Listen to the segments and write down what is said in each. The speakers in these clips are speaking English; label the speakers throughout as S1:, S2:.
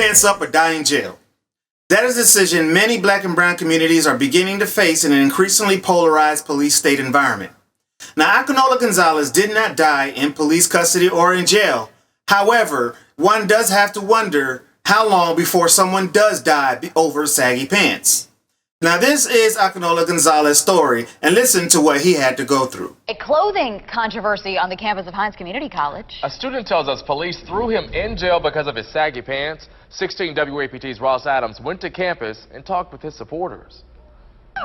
S1: pants up or die in jail. That is a decision many black and brown communities are beginning to face in an increasingly polarized police state environment. Now, Akinola Gonzalez did not die in police custody or in jail. However, one does have to wonder how long before someone does die over saggy pants. Now, this is Akinola Gonzalez's story, and listen to what he had to go through.
S2: A clothing controversy on the campus of Hinds Community College.
S3: A student tells us police threw him in jail because of his saggy pants. 16 WAPT's Ross Adams went to campus and talked with his supporters.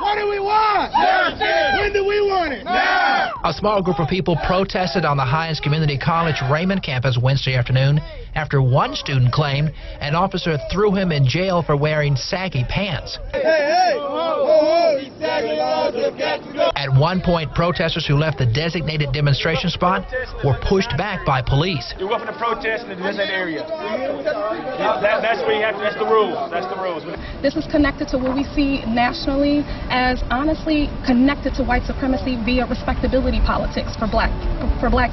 S4: What do we want? Justice! When do we want it? Now!
S5: A small group of people protested on the Hinds Community College Raymond campus Wednesday afternoon after one student claimed an officer threw him in jail for wearing saggy pants.
S4: Hey! These saggy laws have got to go.
S5: At one point, protesters who left the designated demonstration spot were pushed back by police.
S6: You're welcome to protest in the designated area. That's where you have to, that's the rules. That's the rules.
S7: This is connected to what we see nationally as honestly connected to white supremacy via respectability politics for black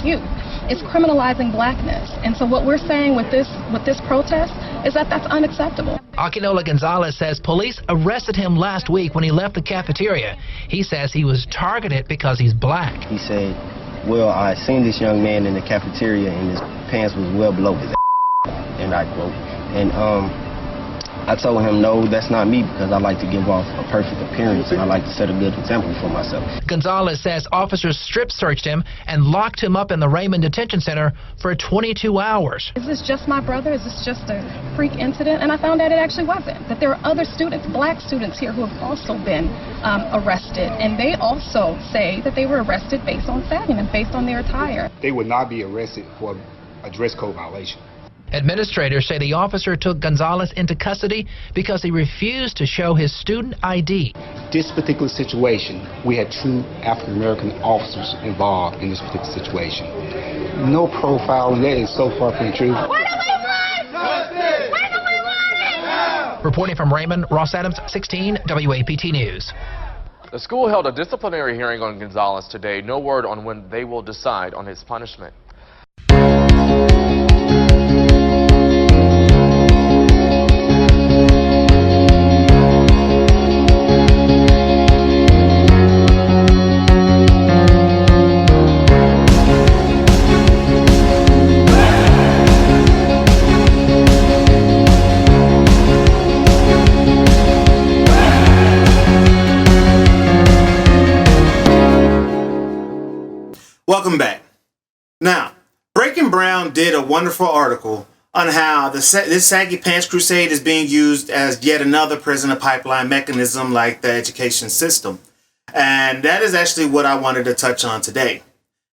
S7: youth. It's criminalizing blackness. And so what we're saying with this protest is that that's unacceptable.
S5: Akinola Gonzalez says police arrested him last week when he left the cafeteria. He says he was targeted because he's black.
S8: He said, well, I seen this young man in the cafeteria and his pants was well below his and I quote. And I told him, no, that's not me, because I like to give off a perfect appearance and I like to set a good example for myself.
S5: Gonzalez says officers strip searched him and locked him up in the Raymond Detention Center for 22 hours.
S7: Is this just my brother? Is this just a freak incident? And I found out it actually wasn't. That there are other students, black students here, who have also been arrested. And they also say that they were arrested based on sagging and based on their attire.
S9: They would not be arrested for a dress code violation.
S5: Administrators say the officer took Gonzalez into custody because he refused to show his student ID.
S9: This particular situation, we had 2 African-American officers involved in this particular situation. No profiling, that is so far from the truth.
S4: What do we want? Justice! When do we want it? Now!
S5: Reporting from Raymond, Ross Adams, 16 WAPT News.
S3: The school held a disciplinary hearing on Gonzalez today. No word on when they will decide on his punishment.
S1: Welcome back. Now, Breaking Brown did a wonderful article on how this saggy pants crusade is being used as yet another prisoner pipeline mechanism like the education system. And that is actually what I wanted to touch on today.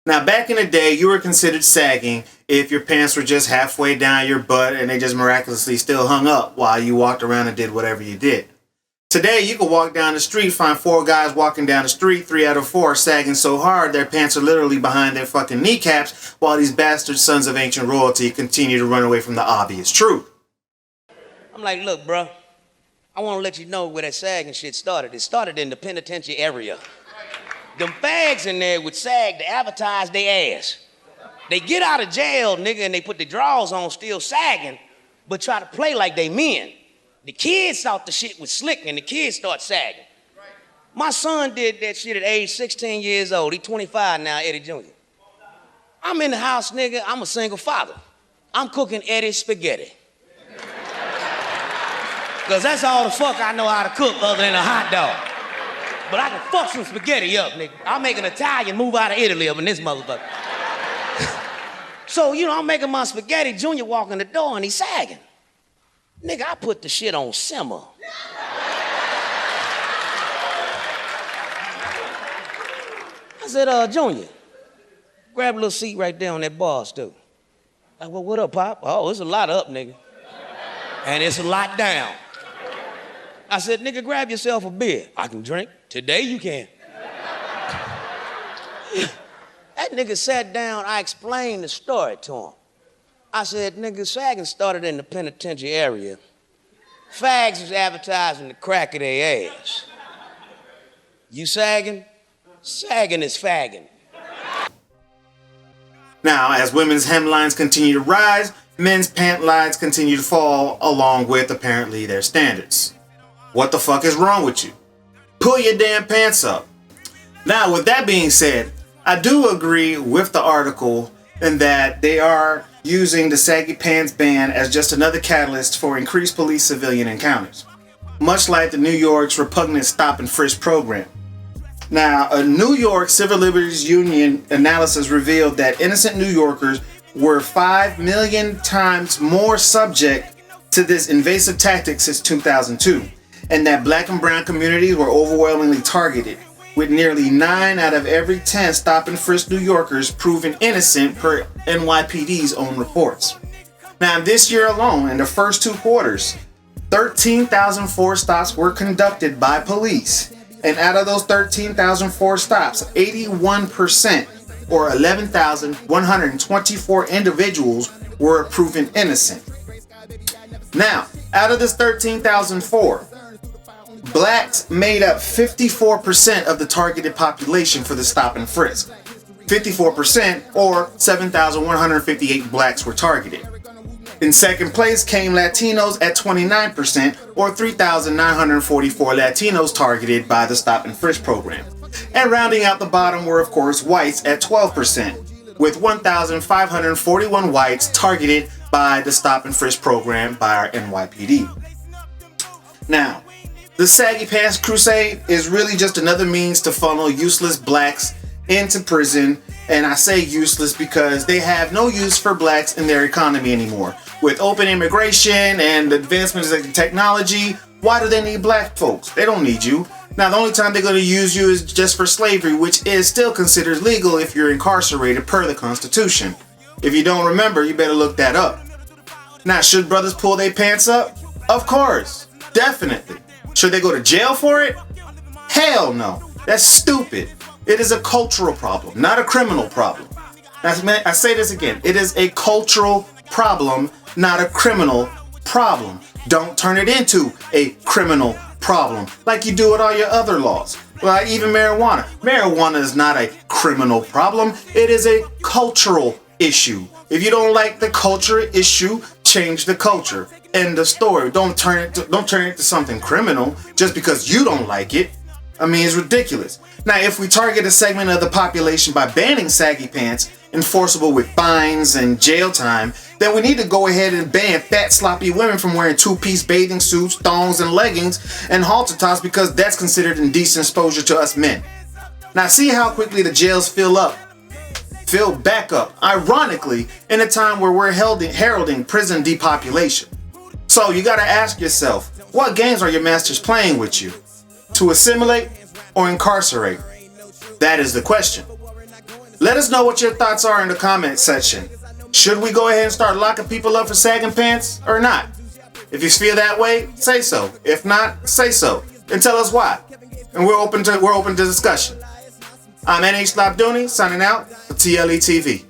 S1: Now, back in the day, you were considered sagging if your pants were just halfway down your butt and they just miraculously still hung up while you walked around and did whatever you did. Today, you can walk down the street, find 4 guys walking down the street, 3 out of 4 sagging so hard their pants are literally behind their fucking kneecaps, while these bastard sons of ancient royalty continue to run away from the obvious truth.
S10: I'm like, look, bro, I want to let you know where that sagging shit started. It started in the penitentiary area. Them fags in there would sag to advertise their ass. They get out of jail, nigga, and they put the drawers on still sagging, but try to play like they men. The kids thought the shit was slick and the kids start sagging. My son did that shit at age 16 years old. He 25 now, Eddie Jr. I'm in the house, nigga. I'm a single father. I'm cooking Eddie spaghetti. Because that's all the fuck I know how to cook other than a hot dog. But I can fuck some spaghetti up, nigga. I'll make an Italian move out of Italy up in this motherfucker. So, you know, I'm making my spaghetti. Junior walk in the door and he's sagging. Nigga, I put the shit on simmer. I said, Junior, grab a little seat right there on that bar stool. I said, well, what up, Pop? Oh, it's a lot up, nigga. And it's a lot down. I said, nigga, grab yourself a beer. I can drink. Today you can. That nigga sat down, I explained the story to him. I said, nigga, sagging started in the penitentiary area. Fags was advertising the crack of their ass. You sagging? Sagging is fagging.
S1: Now, as women's hemlines continue to rise, men's pant lines continue to fall along with apparently their standards. What the fuck is wrong with you? Pull your damn pants up. Now, with that being said, I do agree with the article in that they are using the saggy pants ban as just another catalyst for increased police civilian encounters, much like the New York's repugnant stop and frisk program. Now, a New York Civil Liberties Union analysis revealed that innocent New Yorkers were 5 million times more subject to this invasive tactic since 2002, and that black and brown communities were overwhelmingly targeted, with nearly 9 out of every 10 stop and frisk New Yorkers proven innocent per NYPD's own reports. Now, this year alone, in the first 2 quarters, 13,004 stops were conducted by police. And out of those 13,004 stops, 81%, or 11,124 individuals, were proven innocent. Now, out of this 13,004, blacks made up 54% of the targeted population for the stop and frisk. 54%, or 7,158 blacks were targeted. In second place came Latinos at 29%, or 3,944 Latinos targeted by the stop and frisk program. And rounding out the bottom were, of course, whites at 12%, with 1,541 whites targeted by the stop and frisk program by our NYPD. Now, the Saggy Pants Crusade is really just another means to funnel useless blacks into prison, and I say useless because they have no use for blacks in their economy anymore. With open immigration and advancements in technology, why do they need black folks? They don't need you. Now, the only time they're going to use you is just for slavery, which is still considered legal if you're incarcerated per the Constitution. If you don't remember, you better look that up. Now, should brothers pull their pants up? Of course. Definitely. Should they go to jail for it? Hell no. That's stupid. It is a cultural problem, not a criminal problem. I say this again. It is a cultural problem, not a criminal problem. Don't turn it into a criminal problem like you do with all your other laws. Like even marijuana. Marijuana is not a criminal problem. It is a cultural issue. If you don't like the culture issue, change the culture. End of story. Don't turn it into something criminal just because you don't like it. I mean, it's ridiculous. Now, if we target a segment of the population by banning saggy pants, enforceable with fines and jail time, then we need to go ahead and ban fat, sloppy women from wearing 2-piece bathing suits, thongs, and leggings, and halter tops because that's considered indecent exposure to us men. Now, see how quickly the jails fill back up, ironically, in a time where we're heralding prison depopulation. So you gotta ask yourself, what games are your masters playing with you? To assimilate or incarcerate? That is the question. Let us know what your thoughts are in the comment section. Should we go ahead and start locking people up for sagging pants or not? If you feel that way, say so. If not, say so. And tell us why. And we're open to discussion. I'm NH Labduni signing out for TLE TV.